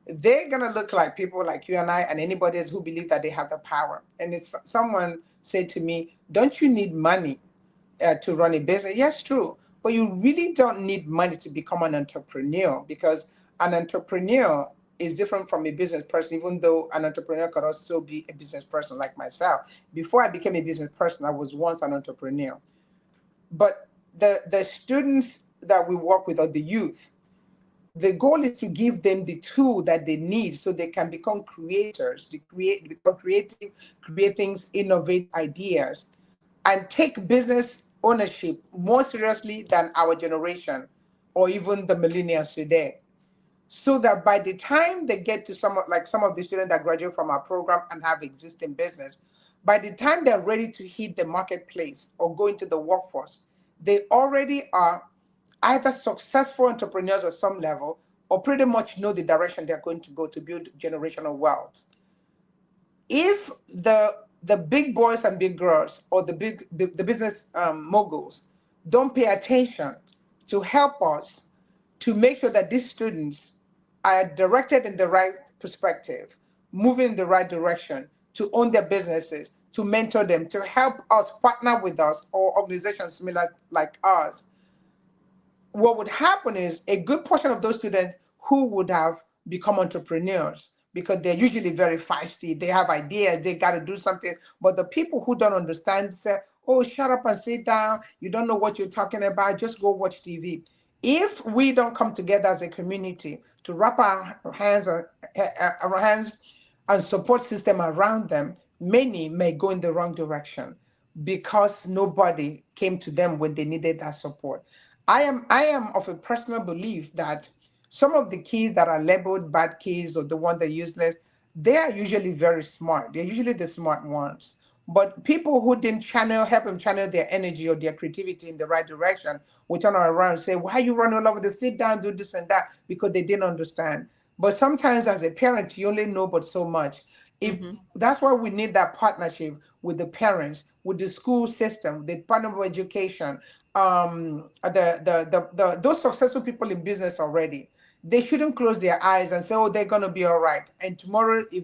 They're going to look like people like you and I and anybody else who believe that they have the power. And it's someone said to me, don't you need money to run a business? Yes, true. But you really don't need money to become an entrepreneur, because an entrepreneur is different from a business person, even though an entrepreneur could also be a business person like myself. Before I became a business person, I was once an entrepreneur. But the students that we work with, or the youth, the goal is to give them the tool that they need so they can become creators, become creative, create things, innovate ideas, and take business ownership more seriously than our generation or even the millennials today. So that by the time they get to some of the students that graduate from our program and have existing business, by the time they're ready to hit the marketplace or go into the workforce, they already are either successful entrepreneurs at some level or pretty much know the direction they're going to go to build generational wealth. If the big boys and big girls, or the business moguls, don't pay attention to help us to make sure that these students are directed in the right perspective, moving in the right direction, to own their businesses, to mentor them, to help us, partner with us, or organizations similar like ours, what would happen is a good portion of those students who would have become entrepreneurs because they're usually very feisty. They have ideas, they got to do something. But the people who don't understand say, oh, shut up and sit down. You don't know what you're talking about. Just go watch TV. If we don't come together as a community to wrap our hands and support system around them, many may go in the wrong direction because nobody came to them when they needed that support. I am of a personal belief that some of the kids that are labeled bad kids or the one that are useless, they are usually very smart. They're usually the smart ones. But people who didn't help them channel their energy or their creativity in the right direction will turn around and say, why are you running all over this? Sit down, do this and that, because they didn't understand. But sometimes as a parent, you only know but so much. That's why we need that partnership with the parents, with the school system, the Department of Education, those successful people in business already. They shouldn't close their eyes and say, oh, they're going to be all right. And tomorrow, if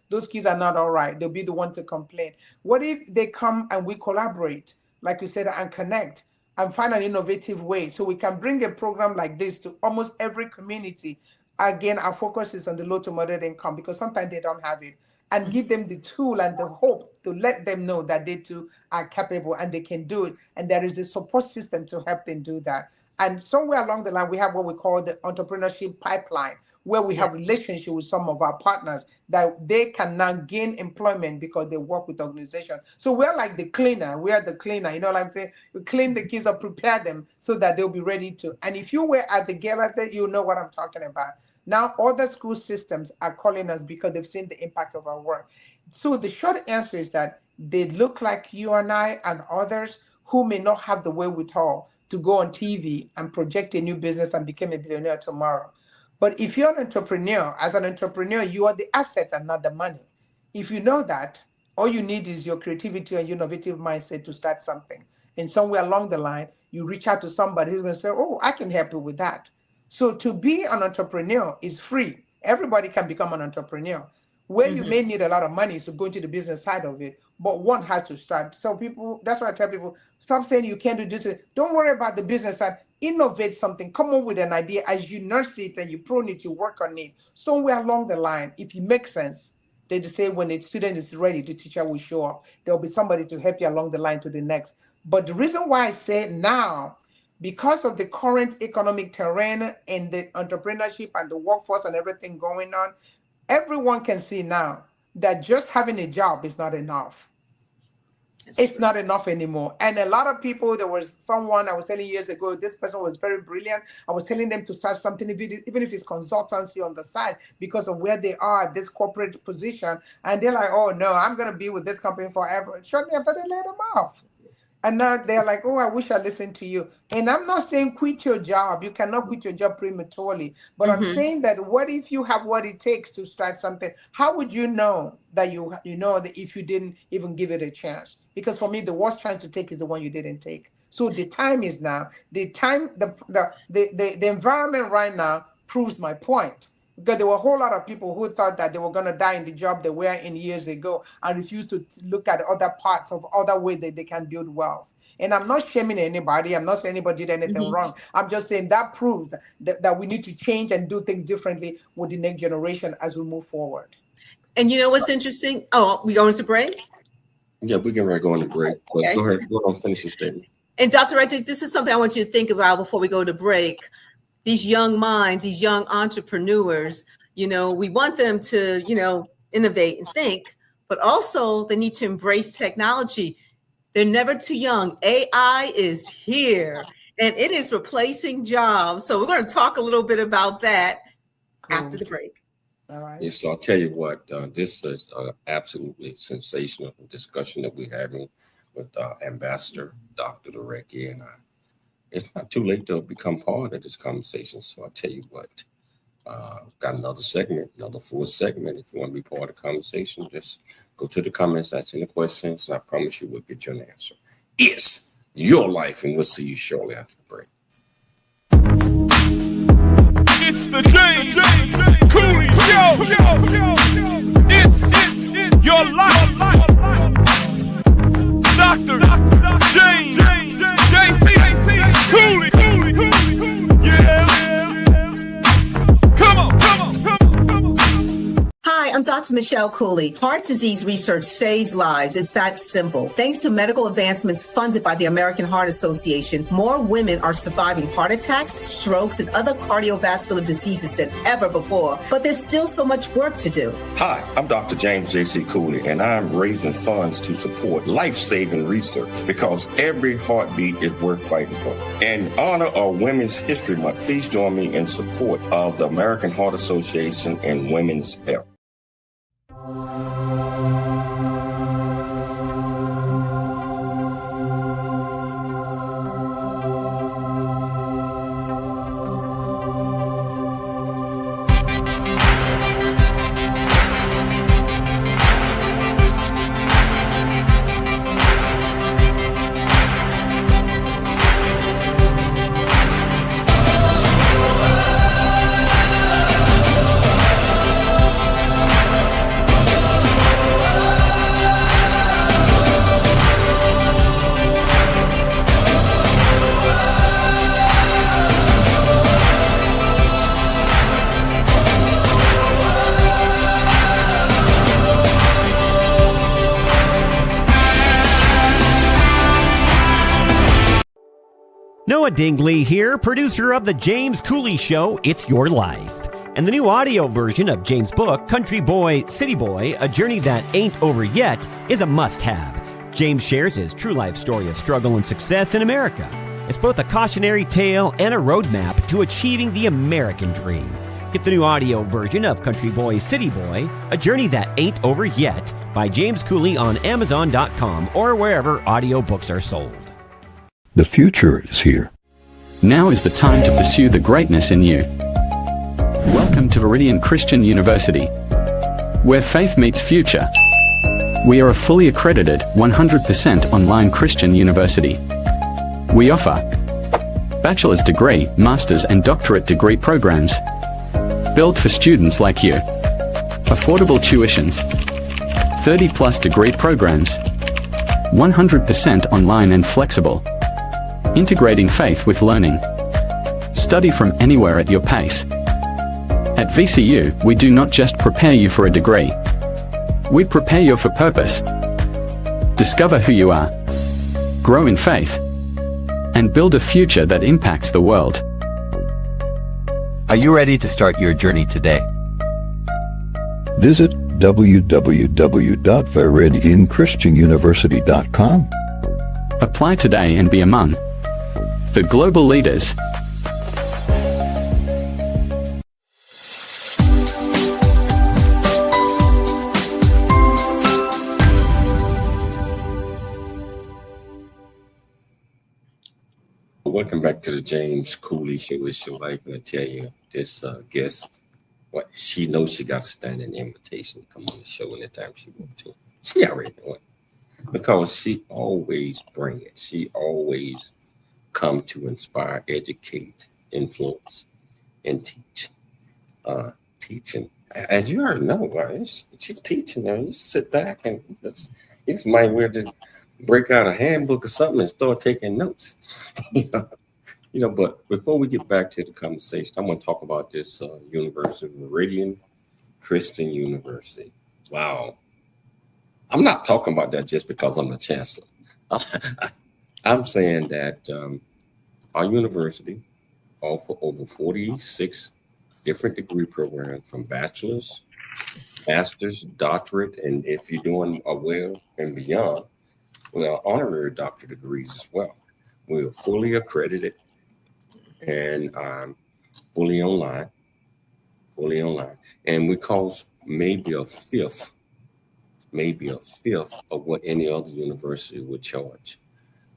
those kids are not all right, they'll be the one to complain. What if they come and we collaborate, like you said, and connect and find an innovative way so we can bring a program like this to almost every community? Again, our focus is on the low to moderate income because sometimes they don't have it, and give them the tool and the hope to let them know that they too are capable and they can do it. And there is a support system to help them do that. And somewhere along the line, we have what we call the entrepreneurship pipeline, where we have relationship with some of our partners that they can now gain employment because they work with organizations. So we're like the cleaner. We are the cleaner. You know what I'm saying? You clean the kids up, prepare them so that they'll be ready to. And if you were at the gala, you know what I'm talking about. Now, other school systems are calling us because they've seen the impact of our work. So the short answer is that they look like you and I and others who may not have the wherewithal to go on TV and project a new business and become a billionaire tomorrow. But if you're an entrepreneur, as an entrepreneur, you are the asset and not the money. If you know that, all you need is your creativity and your innovative mindset to start something. And somewhere along the line, you reach out to somebody who's going to say, oh, I can help you with that. So to be an entrepreneur is free. Everybody can become an entrepreneur. Where you may need a lot of money to go into the business side of it, but one has to start. So people, that's why I tell people, stop saying you can't do this. Don't worry about the business side. Innovate something. Come up with an idea. As you nurse it and you prune it, you work on it. Somewhere along the line, if it makes sense, they just say when the student is ready, the teacher will show up. There'll be somebody to help you along the line to the next. But the reason why I say now, because of the current economic terrain and the entrepreneurship and the workforce and everything going on, everyone can see now that just having a job is not enough. It's not enough anymore. And a lot of people, there was someone I was telling years ago, this person was very brilliant. I was telling them to start something, even if it's consultancy on the side, because of where they are, this corporate position. And they're like, oh no, I'm going to be with this company forever. Shortly after, they let them off. And now they're like, oh, I wish I listened to you. And I'm not saying quit your job. You cannot quit your job prematurely. But I'm saying that what if you have what it takes to start something? How would you know that you know that if you didn't even give it a chance? Because for me, the worst chance to take is the one you didn't take. So the time is now. The environment right now proves my point. Because there were a whole lot of people who thought that they were going to die in the job they were in years ago and refused to look at other parts of other ways that they can build wealth. And I'm not shaming anybody. I'm not saying anybody did anything wrong. I'm just saying that proves that we need to change and do things differently with the next generation as we move forward. And you know what's interesting? Oh, we going to break? Yeah, we can go on the break. But okay. Go ahead, go on, finish your statement. And Dr. Rector, this is something I want you to think about before we go to break. These young minds, these young entrepreneurs, we want them to, innovate and think, but also they need to embrace technology. They're never too young. AI is here and it is replacing jobs. So we're going to talk a little bit about that after the break. All right. Yes, so I'll tell you what, this is an absolutely sensational discussion that we're having with Ambassador Dr. Dureke and I. It's not too late to become part of this conversation. So I'll tell you what, got another segment, another full segment. If you want to be part of the conversation, just go to the comments, ask any questions, and I promise you we'll get you an answer. It's your life, and we'll see you shortly after the break. It's the James Cooley Show. It's your life. Dr. James J.C. Cooley. Yeah. Come on. Dr. Michelle Cooley. Heart disease research saves lives. It's that simple. Thanks to medical advancements funded by the American Heart Association, more women are surviving heart attacks, strokes, and other cardiovascular diseases than ever before. But there's still so much work to do. Hi, I'm Dr. James J.C. Cooley, and I'm raising funds to support life-saving research because every heartbeat is worth fighting for. In honor of Women's History Month, please join me in support of the American Heart Association and women's health. Noah Dingley here, producer of The James Cooley Show, It's Your Life. And the new audio version of James' book, Country Boy, City Boy, A Journey That Ain't Over Yet, is a must-have. James shares his true life story of struggle and success in America. It's both a cautionary tale and a roadmap to achieving the American dream. Get the new audio version of Country Boy, City Boy, A Journey That Ain't Over Yet by James Cooley on Amazon.com or wherever audiobooks are sold. The future is here. Now is the time to pursue the greatness in you. Welcome to Viridian Christian University, where faith meets future. We are a fully accredited, 100% online Christian university. We offer bachelor's degree, master's and doctorate degree programs, built for students like you. Affordable tuitions, 30+ degree programs, 100% online and flexible. Integrating faith with learning. Study from anywhere at your pace. At VCU, we do not just prepare you for a degree. We prepare you for purpose. Discover who you are. Grow in faith. And build a future that impacts the world. Are you ready to start your journey today? Visit www.viridianchristianuniversity.com. Apply today and be among the global leaders. Welcome back to the James Cooley Show. It's your life, and I tell you, this guest, she knows she got to stand an invitation to come on the show anytime she wants to. She already know it because she always bring it. She always come to inspire, educate, influence, and teach. Teaching, as you already know, she's teaching. Now you sit back and you just might wear to break out a handbook or something and start taking notes. But before we get back to the conversation, I'm going to talk about this university, Viridian Christian University. Wow. I'm not talking about that just because I'm the chancellor. I'm saying that our university offers over 46 different degree programs, from bachelor's, master's, doctorate, and if you're doing well and beyond, honorary doctorate degrees as well. We are fully accredited and fully online, and we cost maybe a fifth of what any other university would charge.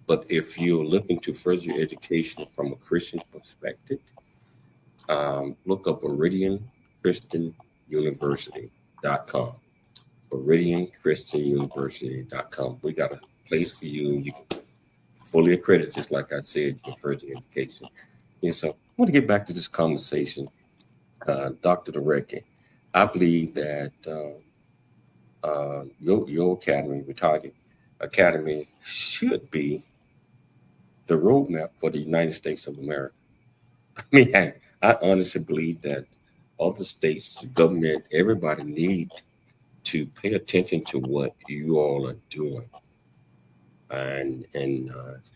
But if you're looking to further your education from a Christian perspective, look up ViridianChristianUniversity.com. ViridianChristianUniversity.com. We got a place for you. You can fully accredited, just like I said, for further education. So I want to get back to this conversation. Dr. Dureke, I believe that your academy, WETATi Academy, should be the roadmap for the United States of America. I mean, I honestly believe that other states, government, everybody need to pay attention to what you all are doing, and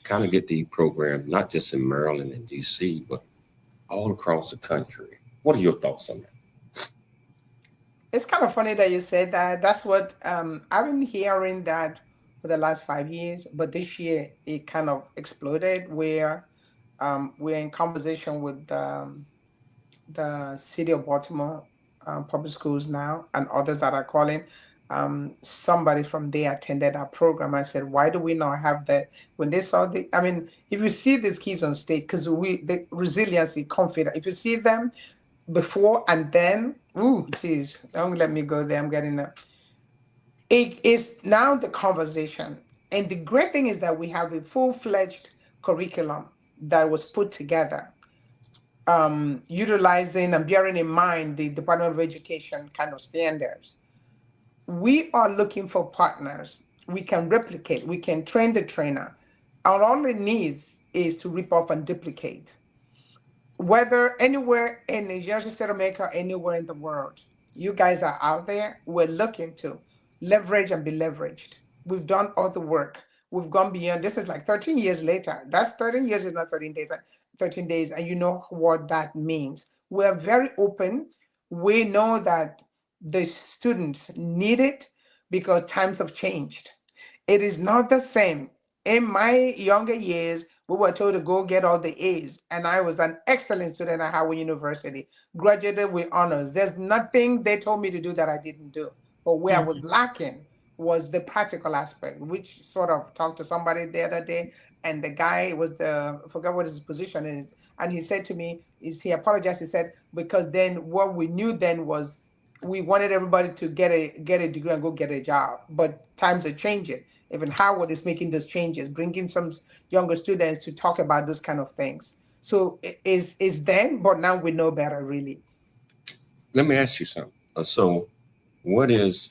kind of get these programs not just in Maryland and DC, but all across the country. What are your thoughts on that? It's kind of funny that you said that. That's what I've been hearing that for the last 5 years, but this year it kind of exploded where we're in conversation with the city of Baltimore public schools now and others that are calling. Somebody from there attended our program. I said, why do we not have that? When they saw I mean, if you see these kids on stage, because the resiliency, confidence, if you see them before and then, ooh, geez, don't let me go there. I'm getting up. It is now the conversation. And the great thing is that we have a full-fledged curriculum that was put together, utilizing and bearing in mind the Department of Education kind of standards. We are looking for partners. We can replicate, we can train the trainer. All it needs is to rip off and duplicate. Whether anywhere in the United States of America, anywhere in the world, you guys are out there, we're looking to leverage and be leveraged. We've done all the work. We've gone beyond. This is like 13 years later. That's 13 years is not 13 days, 13 days. And you know what that means. We're very open. We know that the students need it because times have changed. It is not the same. In my younger years, we were told to go get all the A's, and I was an excellent student at Howard University, graduated with honors. There's nothing they told me to do that I didn't do. But where I was lacking was the practical aspect, which sort of talked to somebody the other day, and the guy was I forgot what his position is, and he said to me, he apologized, he said, because then what we knew then was we wanted everybody to get a degree and go get a job, but times are changing. Even Howard is making those changes, bringing some younger students to talk about those kind of things. So it's then, but now we know better, really. Let me ask you something. So what is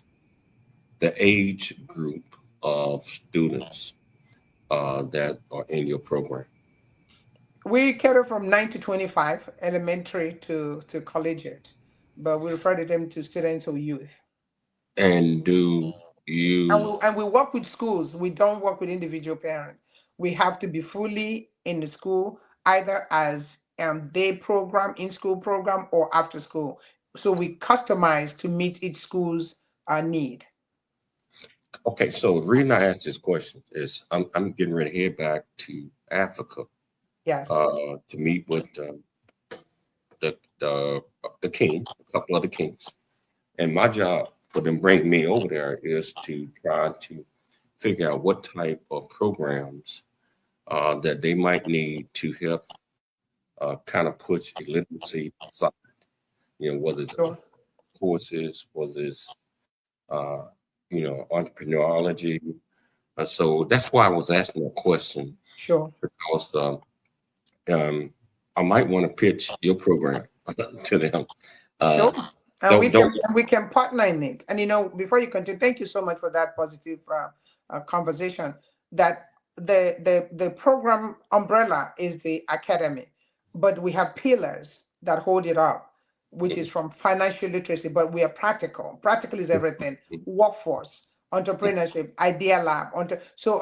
the age group of students that are in your program? We cater from 9 to 25, elementary to collegiate, but we refer to them to students or youth. And do you... And we work with schools. We don't work with individual parents. We have to be fully in the school, either as day program, in-school program, or after school. So we customize to meet each school's need. Okay, so the reason I asked this question is I'm getting ready to head back to Africa. Yes. To meet with the king, a couple of the kings. And my job for them bring me over there is to try to figure out what type of programs that they might need to help kind of push illiteracy aside. You know, whether it's courses, whether it's entrepreneurology. So that's why I was asking a question. Sure. Because I might want to pitch your program to them. Sure. And we can partner in it. And before you continue, thank you so much for that positive conversation. That the program umbrella is the academy, but we have pillars that hold it up, which is from financial literacy, but we are practical. Practical is everything. Workforce, entrepreneurship, idea lab. So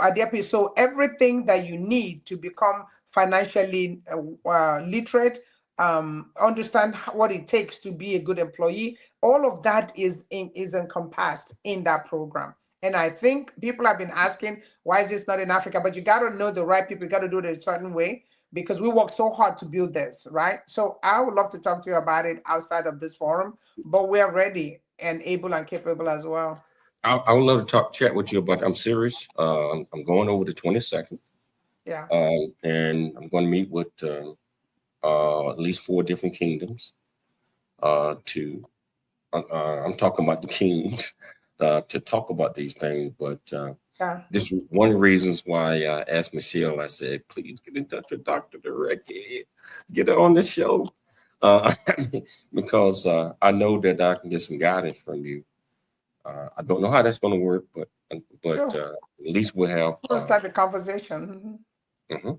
everything that you need to become financially literate, understand what it takes to be a good employee, all of that is encompassed in that program. And I think people have been asking, why is this not in Africa? But you got to know the right people. You got to do it a certain way, because we work so hard to build this, right? So I would love to talk to you about it outside of this forum, but we're ready and able and capable as well. I would love to chat with you about. I'm serious. I'm going over the 22nd. Yeah. And I'm going to meet with at least 4 different kingdoms. I'm talking about the kings to talk about these things. But this is one of the reasons why I asked Michelle. I said, please get in touch with Dr. Dureke, get her on the show, because I know that I can get some guidance from you. I don't know how that's going to work, but sure. At least we'll have. We'll start the conversation. Mm-hmm.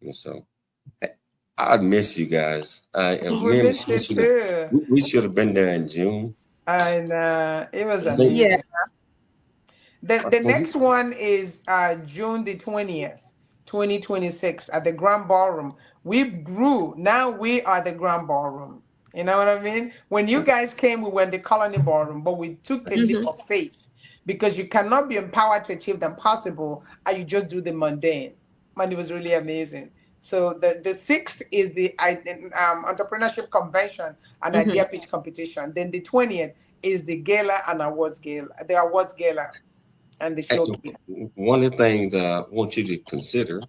And so I miss you guys. We miss you too. We should have been there in June. And it was amazing. Yeah. The next one is June the 20th, 2026 at the Grand Ballroom. We grew. Now we are the Grand Ballroom. You know what I mean? When you guys came, we were in the Colony Ballroom, but we took the leap of faith because you cannot be empowered to achieve the impossible and you just do the mundane. And it was really amazing. So the 6th is the Entrepreneurship Convention and Idea Pitch Competition. Then the 20th is the Gala and Awards Gala, the Awards Gala. And the showcase. One of the things I want you to consider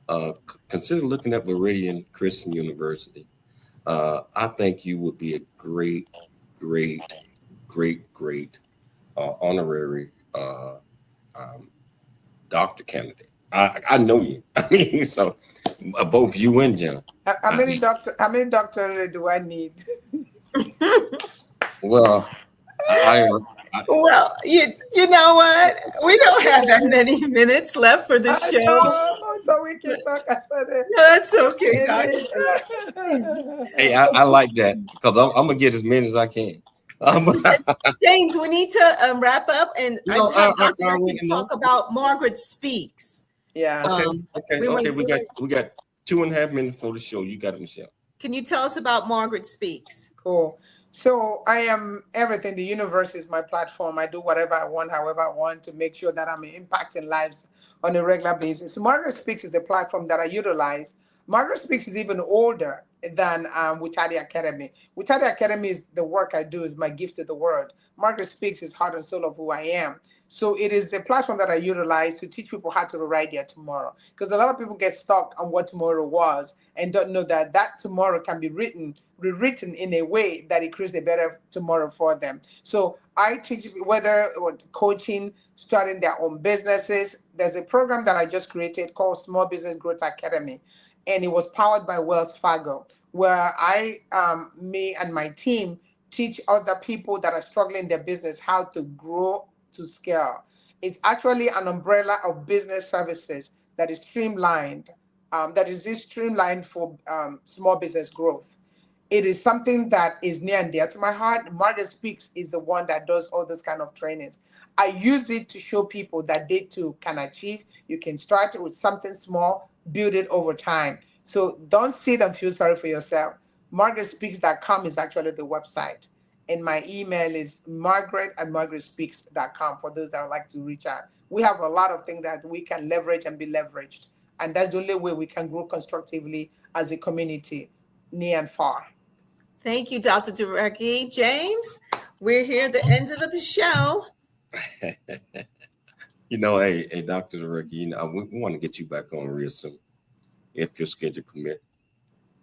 looking at Meridian Christian University. I think you would be a great honorary doctor candidate. I know you. I mean, so both you and John. How many doctorates do I need? Well, well, you know what? We don't have that many minutes left for the show. So we can talk. I said it. That's okay, Hey, I like that because I'm going to get as many as I can. James, we need to wrap up and talk about Margaret Speaks. Yeah. Okay. We got 2.5 minutes for the show. You got it, Michelle. Can you tell us about Margaret Speaks? Cool. So I am everything. The universe is my platform. I do whatever I want, however I want, to make sure that I'm impacting lives on a regular basis. Margaret Speaks is a platform that I utilize. Margaret Speaks is even older than WETATi Academy. WETATi Academy is the work I do, is my gift to the world. Margaret Speaks is heart and soul of who I am. So it is a platform that I utilize to teach people how to rewrite their tomorrow. Because a lot of people get stuck on what tomorrow was and don't know that tomorrow can be rewritten in a way that it creates a better tomorrow for them. So I teach whether coaching, starting their own businesses. There's a program that I just created called Small Business Growth Academy, and it was powered by Wells Fargo, where me and my team teach other people that are struggling in their business how to grow to scale. It's actually an umbrella of business services that is streamlined, for small business growth. It is something that is near and dear to my heart. Margaret Speaks is the one that does all those kind of trainings. I use it to show people that they too can achieve. You can start with something small, build it over time. So don't sit and feel sorry for yourself. MargaretSpeaks.com is actually the website. And my email is margaret@margaretspeaks.com for those that would like to reach out. We have a lot of things that we can leverage and be leveraged. And that's the only way we can grow constructively as a community, near and far. Thank you, Dr. Dureke. James, we're here at the end of the show. Hey, Dr. Dureke, we want to get you back on real soon, if your schedule permit.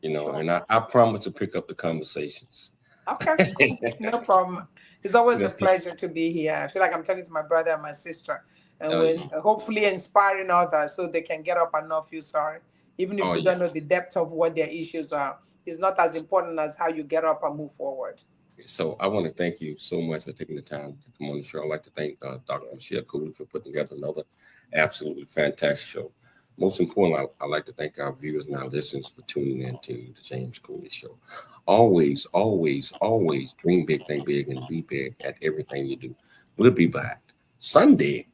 And I promise to pick up the conversations. Okay, no problem. It's always a pleasure to be here. I feel like I'm talking to my brother and my sister, and we're hopefully inspiring others so they can get up and not feel sorry. Even if you don't know the depth of what their issues are, it's not as important as how you get up and move forward. So I want to thank you so much for taking the time to come on the show. I'd like to thank Dr. Michelle Cooley for putting together another absolutely fantastic show. Most importantly, I'd like to thank our viewers and our listeners for tuning in to the James Cooley Show. Always, always, always dream big, think big, and be big at everything you do. We'll be back Sunday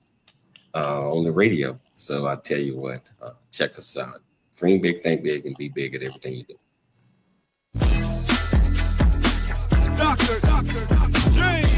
on the radio. So I tell you what, check us out. Dream big, think big, and be big at everything you do. Dr. James.